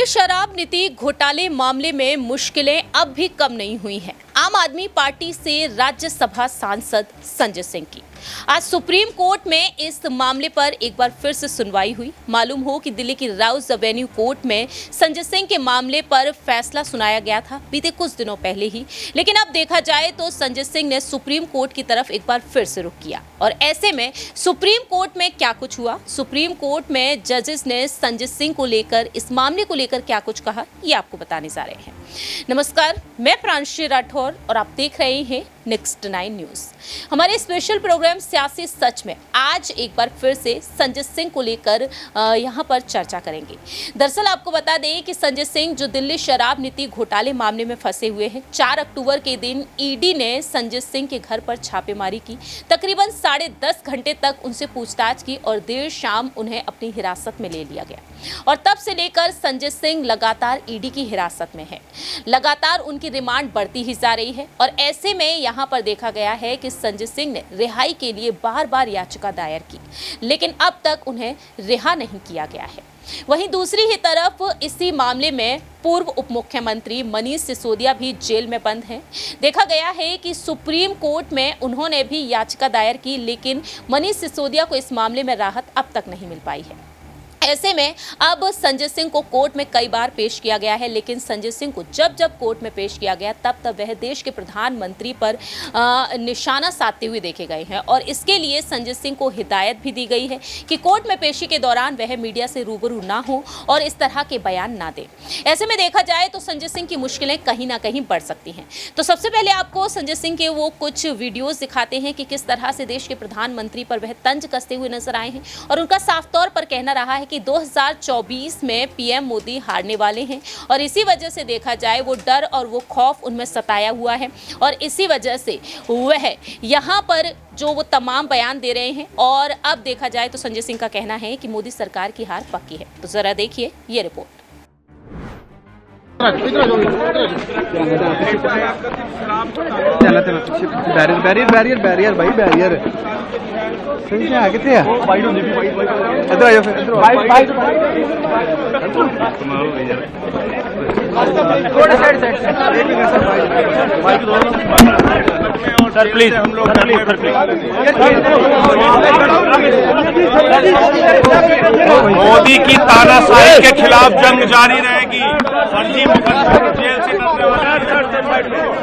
दिल्ली शराब नीति घोटाले मामले में मुश्किलें अब भी कम नहीं हुई हैं। आम आदमी पार्टी से राज्यसभा सांसद संजय सिंह की आज सुप्रीम कोर्ट में इस मामले पर एक बार फिर से सुनवाई हुई। मालूम हो कि दिल्ली की राउस एवेन्यू कोर्ट में संजय सिंह के मामले पर फैसला सुनाया गया था बीते कुछ दिनों पहले ही, लेकिन अब देखा जाए तो संजय सिंह ने सुप्रीम कोर्ट की तरफ एक बार फिर से रुख किया। और ऐसे में सुप्रीम कोर्ट में क्या कुछ हुआ, सुप्रीम कोर्ट में जजेस ने संजय सिंह को लेकर, इस मामले को लेकर क्या कुछ कहा, ये आपको बताने जा रहे हैं। नमस्कार, मैं प्रांशी राठौर और आप देख रहे हैं नेक्स्ट 9 न्यूज। हमारे स्पेशल प्रोग्राम सियासी सच में आज एक बार फिर से संजय सिंह को लेकर यहाँ पर चर्चा करेंगे। दरअसल आपको बता दें कि संजय सिंह जो दिल्ली शराब नीति घोटाले मामले में फंसे हुए हैं, 4 अक्टूबर के दिन ईडी ने संजय सिंह के घर पर छापेमारी की, तकरीबन 10.5 घंटे तक उनसे पूछताछ की और देर शाम उन्हें अपनी हिरासत में ले लिया गया। और तब से लेकर संजय सिंह लगातार ईडी की हिरासत में है, लगातार उनकी रिमांड बढ़ती ही जा रही है। और ऐसे में यहाँ पर देखा गया है कि संजय सिंह ने रिहाई के लिए बार बार याचिका दायर की, लेकिन अब तक उन्हें रिहा नहीं किया गया है। वहीं दूसरी ही तरफ इसी मामले में पूर्व उप मुख्यमंत्री मनीष सिसोदिया भी जेल में बंद हैं। देखा गया है कि सुप्रीम कोर्ट में उन्होंने भी याचिका दायर की, लेकिन मनीष सिसोदिया को इस मामले में राहत अब तक नहीं मिल पाई है। ऐसे में अब संजय सिंह को कोर्ट में कई बार पेश किया गया है, लेकिन संजय सिंह को जब जब कोर्ट में पेश किया गया तब वह देश के प्रधानमंत्री पर निशाना साधते हुए देखे गए हैं। और इसके लिए संजय सिंह को हिदायत भी दी गई है कि कोर्ट में पेशी के दौरान वह मीडिया से रूबरू ना हो और इस तरह के बयान ना दे। ऐसे में देखा जाए तो संजय सिंह की मुश्किलें कहीं ना कहीं बढ़ सकती हैं। तो सबसे पहले आपको संजय सिंह के वो कुछ वीडियोज दिखाते हैं कि किस तरह से देश के प्रधानमंत्री पर वह तंज कसते हुए नजर आए हैं। और उनका साफ तौर पर कहना रहा है कि 2024 में पीएम मोदी हारने वाले हैं और इसी वजह से देखा जाए वो डर और वो खौफ उनमें सताया हुआ है और इसी वजह से वह यहाँ पर जो वो तमाम बयान दे रहे हैं। और अब देखा जाए तो संजय सिंह का कहना है कि मोदी सरकार की हार पक्की है। तो जरा देखिए ये रिपोर्ट। बैरियर भाई बैरियर कितने इधर आइए सर प्लीज मोदी की तानाशाही के खिलाफ जंग जारी रहेगी। फर्जी मुकदमे जेल से डरने वाले ना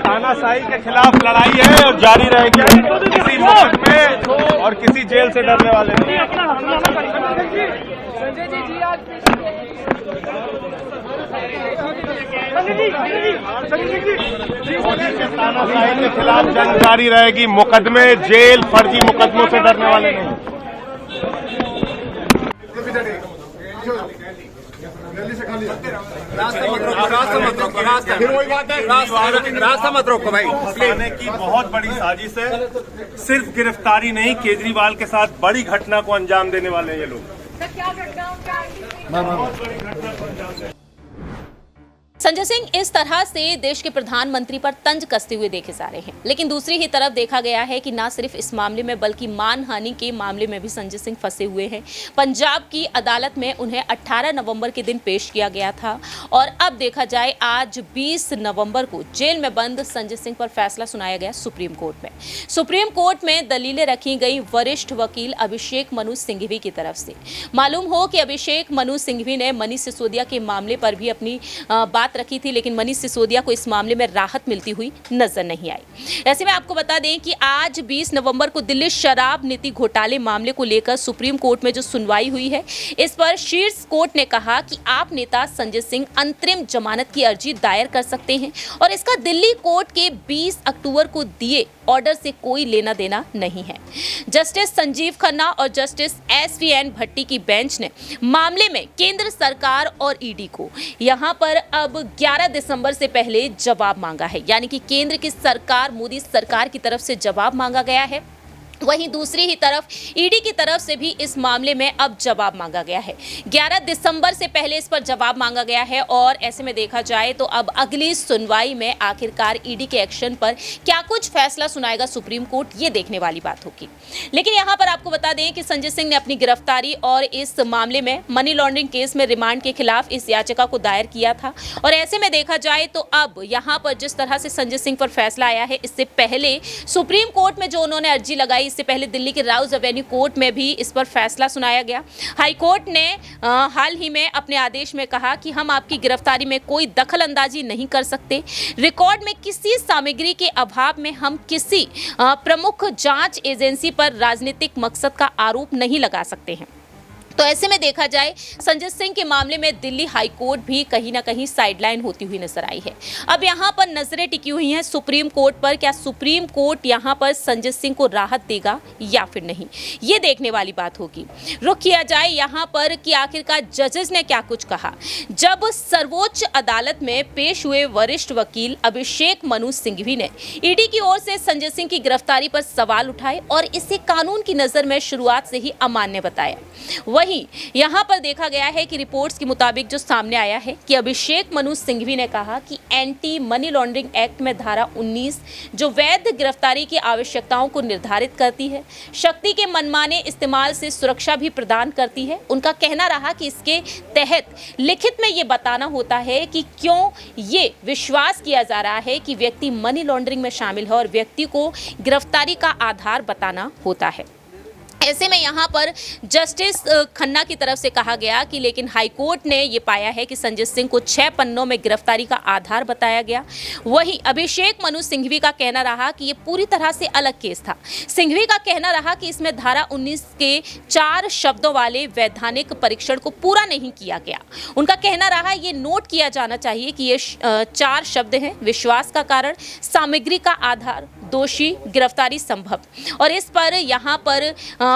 तानाशाही के खिलाफ लड़ाई है और जारी रहेगी। किसी मुकदमे और किसी जेल से डरने वाले नहीं। तानाशाही के खिलाफ जंग जारी रहेगी। मुकदमे, जेल, फर्जी मुकदमों से डरने वाले नहीं। रास्ता मत रोको भाई। फंसाने की बहुत बड़ी साजिश है। सिर्फ गिरफ्तारी नहीं, केजरीवाल के साथ बड़ी घटना को अंजाम देने वाले हैं ये लोग। क्या घटना संजय सिंह इस तरह से देश के प्रधानमंत्री पर तंज कसते हुए देखे जा रहे हैं, लेकिन दूसरी ही तरफ देखा गया है कि न सिर्फ इस मामले में बल्कि मानहानि के मामले में भी संजय सिंह फंसे हुए हैं। पंजाब की अदालत में उन्हें 18 नवंबर के दिन पेश किया गया था और अब देखा जाए आज 20 नवंबर को जेल में बंद संजय सिंह पर फैसला सुनाया गया सुप्रीम कोर्ट में। सुप्रीम कोर्ट में दलीलें रखी गई वरिष्ठ वकील अभिषेक मनु सिंघवी की तरफ से। मालूम हो कि अभिषेक मनु सिंघवी ने मनीष सिसोदिया के मामले पर भी अपनी बात रखी थी, लेकिन मनीष सिसोदिया को इस मामले में राहत मिलती हुई नजर नहीं आई। ऐसे में आपको बता दें कि आज 20 नवंबर को दिल्ली शराब नीति घोटाले मामले को लेकर सुप्रीम कोर्ट में जो सुनवाई हुई है, इस पर शीर्ष कोर्ट ने कहा कि आप नेता संजय सिंह अंतरिम जमानत की अर्जी दायर कर सकते हैं और इसका दिल्ली कोर्ट के 20 अक्टूबर को दिए ऑर्डर से कोई लेना देना नहीं है। जस्टिस संजीव खन्ना और जस्टिस SVN भट्टी की बेंच ने मामले में केंद्र सरकार और ईडी को यहां पर अब 11 दिसंबर से पहले जवाब मांगा है, यानी कि केंद्र की सरकार, मोदी सरकार की तरफ से जवाब मांगा गया है। वहीं दूसरी ही तरफ ईडी की तरफ से भी इस मामले में अब जवाब मांगा गया है। 11 दिसंबर से पहले इस पर जवाब मांगा गया है और ऐसे में देखा जाए तो अब अगली सुनवाई में आखिरकार ईडी के एक्शन पर क्या कुछ फैसला सुनाएगा सुप्रीम कोर्ट, ये देखने वाली बात होगी। लेकिन यहां पर आपको बता दें कि संजय सिंह ने अपनी गिरफ्तारी और इस मामले में मनी लॉन्ड्रिंग केस में रिमांड के खिलाफ इस याचिका को दायर किया था और ऐसे में देखा जाए तो अब यहां पर जिस तरह से संजय सिंह पर फैसला आया है, इससे पहले सुप्रीम कोर्ट में जो उन्होंने अर्जी लगाई, इससे पहले दिल्ली के राउज एवेन्यू कोर्ट में भी इस पर फैसला सुनाया गया। हाई कोर्ट ने हाल ही में अपने आदेश में कहा कि हम आपकी गिरफ्तारी में कोई दखल अंदाजी नहीं कर सकते। रिकॉर्ड में किसी सामग्री के अभाव में हम किसी प्रमुख जांच एजेंसी पर राजनीतिक मकसद का आरोप नहीं लगा सकते हैं। तो ऐसे में देखा जाए संजय सिंह के मामले में दिल्ली हाई कोर्ट भी कहीं ना कहीं साइडलाइन होती हुई नजर आई है। अब यहां पर नजरें टिकी हुई हैं सुप्रीम कोर्ट पर। क्या सुप्रीम कोर्ट यहां पर संजय सिंह को राहत देगा या फिर नहीं, ये देखने वाली बात होगी। रुख किया जाए यहां पर कि आखिरकार जजेस ने क्या कुछ कहा। जब सर्वोच्च अदालत में पेश हुए वरिष्ठ वकील अभिषेक मनु सिंघवी ने ईडी की ओर से संजय सिंह की गिरफ्तारी पर सवाल उठाए और इसे कानून की नजर में शुरुआत से ही अमान्य बताया। वहीं यहां पर देखा गया है कि रिपोर्ट्स के मुताबिक जो सामने आया है कि अभिषेक मनु सिंघवी ने कहा कि एंटी मनी लॉन्ड्रिंग एक्ट में धारा 19 जो वैध गिरफ्तारी की आवश्यकताओं को निर्धारित करती है, शक्ति के मनमाने इस्तेमाल से सुरक्षा भी प्रदान करती है। उनका कहना रहा कि इसके तहत लिखित में ये बताना होता है कि क्यों ये विश्वास किया जा रहा है कि व्यक्ति मनी लॉन्ड्रिंग में शामिल है और व्यक्ति को गिरफ्तारी का आधार बताना होता है। ऐसे में यहाँ पर जस्टिस खन्ना की तरफ से कहा गया कि लेकिन हाईकोर्ट ने ये पाया है कि संजय सिंह को 6 पन्नों में गिरफ्तारी का आधार बताया गया। वहीं अभिषेक मनु सिंघवी का कहना रहा कि ये पूरी तरह से अलग केस था। सिंघवी का कहना रहा कि इसमें धारा 19 के 4 शब्दों वाले वैधानिक परीक्षण को पूरा नहीं किया गया। उनका कहना रहा ये नोट किया जाना चाहिए कि ये 4 शब्द हैं: विश्वास का कारण, सामग्री का आधार, दोषी, गिरफ्तारी संभव। और इस पर यहाँ पर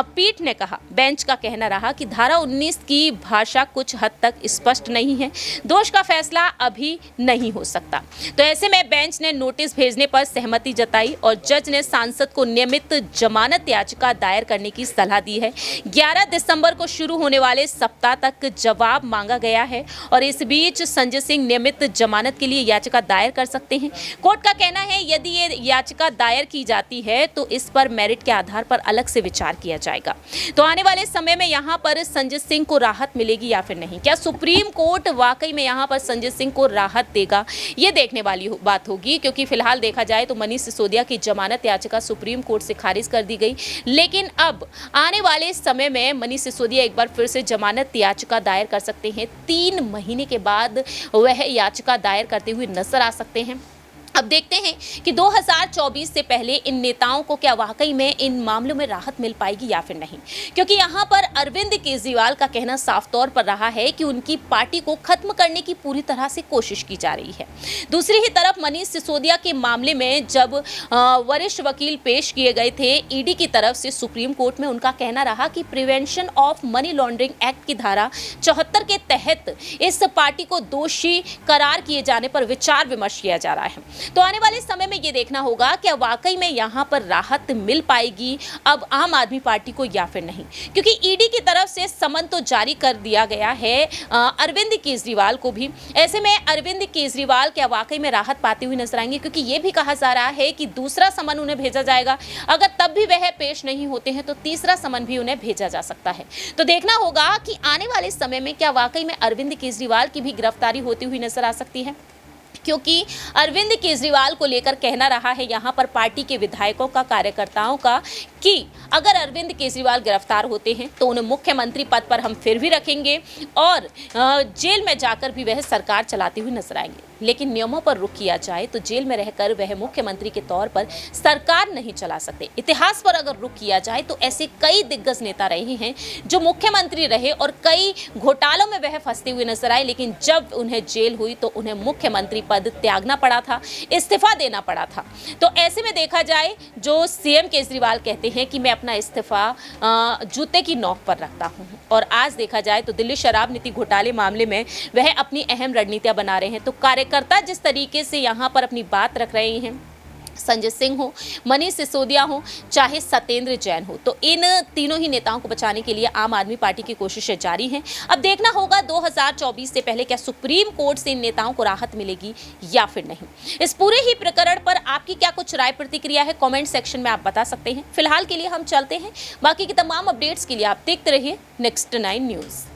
पीठ ने कहा, बेंच का कहना रहा कि धारा 19 की भाषा कुछ हद तक स्पष्ट नहीं है, दोष का फैसला अभी नहीं हो सकता। तो ऐसे में बेंच ने नोटिस भेजने पर सहमति जताई और जज ने सांसद को नियमित जमानत याचिका दायर करने की सलाह दी है। 11 दिसंबर को शुरू होने वाले सप्ताह तक जवाब मांगा गया है और इस बीच संजय सिंह नियमित जमानत के लिए याचिका दायर कर सकते हैं। कोर्ट का कहना है यदि ये याचिका दायर की जाती है तो इस पर मेरिट के आधार पर अलग से विचार किया जाएगा। तो आने वाले समय में यहां पर संजय सिंह को राहत मिलेगी या फिर नहीं, क्या सुप्रीम कोर्ट वाकई में यहां पर संजय सिंह को राहत देगा, ये देखने वाली बात होगी। क्योंकि फिलहाल देखा जाए तो मनीष सिसोदिया की जमानत याचिका सुप्रीम कोर्ट से खारिज कर दी गई, लेकिन अब आने वाले समय में मनीष सिसोदिया एक बार फिर से जमानत याचिका दायर कर सकते हैं। 3 महीने के बाद वह याचिका दायर करते हुए नजर आ सकते हैं। अब देखते हैं कि 2024 से पहले इन नेताओं को क्या वाकई में इन मामलों में राहत मिल पाएगी या फिर नहीं, क्योंकि यहाँ पर अरविंद केजरीवाल का कहना साफ तौर पर रहा है कि उनकी पार्टी को खत्म करने की पूरी तरह से कोशिश की जा रही है। दूसरी ही तरफ मनीष सिसोदिया के मामले में जब वरिष्ठ वकील पेश किए गए थे ईडी की तरफ से सुप्रीम कोर्ट में, उनका कहना रहा कि prevention of money laundering act की धारा 74 के तहत इस पार्टी को दोषी करार किए जाने पर विचार विमर्श किया जा रहा है। तो आने वाले समय में ये देखना होगा कि वाकई में यहाँ पर राहत मिल पाएगी अब आम आदमी पार्टी को या फिर नहीं, क्योंकि ईडी की तरफ से समन तो जारी कर दिया गया है अरविंद केजरीवाल को भी। ऐसे में अरविंद केजरीवाल क्या वाकई में राहत पाते हुए नजर आएंगे, क्योंकि ये भी कहा जा रहा है कि दूसरा समन उन्हें भेजा जाएगा। अगर तब भी वह पेश नहीं होते हैं तो तीसरा समन भी उन्हें भेजा जा सकता है। तो देखना होगा कि आने वाले समय में क्या वाकई में अरविंद केजरीवाल की भी गिरफ्तारी होती हुई नजर आ सकती है, क्योंकि अरविंद केजरीवाल को लेकर कहना रहा है यहाँ पर पार्टी के विधायकों का, कार्यकर्ताओं का, कि अगर अरविंद केजरीवाल गिरफ्तार होते हैं तो उन्हें मुख्यमंत्री पद पर हम फिर भी रखेंगे और जेल में जाकर भी वह सरकार चलाते हुए नजर आएंगे। लेकिन नियमों पर रुख किया जाए तो जेल में रहकर वह मुख्यमंत्री के तौर पर सरकार नहीं चला सकते। इतिहास पर अगर रुख किया जाए तो ऐसे कई दिग्गज नेता रहे हैं जो मुख्यमंत्री रहे और कई घोटालों में वह फंसते हुए नजर आए, लेकिन जब उन्हें जेल हुई तो उन्हें मुख्यमंत्री पद त्यागना पड़ा था, इस्तीफा देना पड़ा था। तो ऐसे में देखा जाए जो सीएम केजरीवाल कहते हैं कि मैं अपना इस्तीफा जूते की नोक पर रखता हूं, और आज देखा जाए तो दिल्ली शराब नीति घोटाले मामले में वह अपनी अहम रणनीतियां बना रहे हैं। तो कार्यकर्ता जिस तरीके से यहां पर अपनी बात रख रहे हैं, संजय सिंह हो, मनीष सिसोदिया हो, चाहे सत्येंद्र जैन हो, तो इन तीनों ही नेताओं को बचाने के लिए आम आदमी पार्टी की कोशिशें जारी हैं। अब देखना होगा 2024 से पहले क्या सुप्रीम कोर्ट से इन नेताओं को राहत मिलेगी या फिर नहीं। इस पूरे ही प्रकरण पर आपकी क्या कुछ राय प्रतिक्रिया है, कमेंट सेक्शन में आप बता सकते हैं। फिलहाल के लिए हम चलते हैं, बाकी की तमाम अपडेट्स के लिए आप देखते रहिए नेक्स्ट 9 न्यूज़।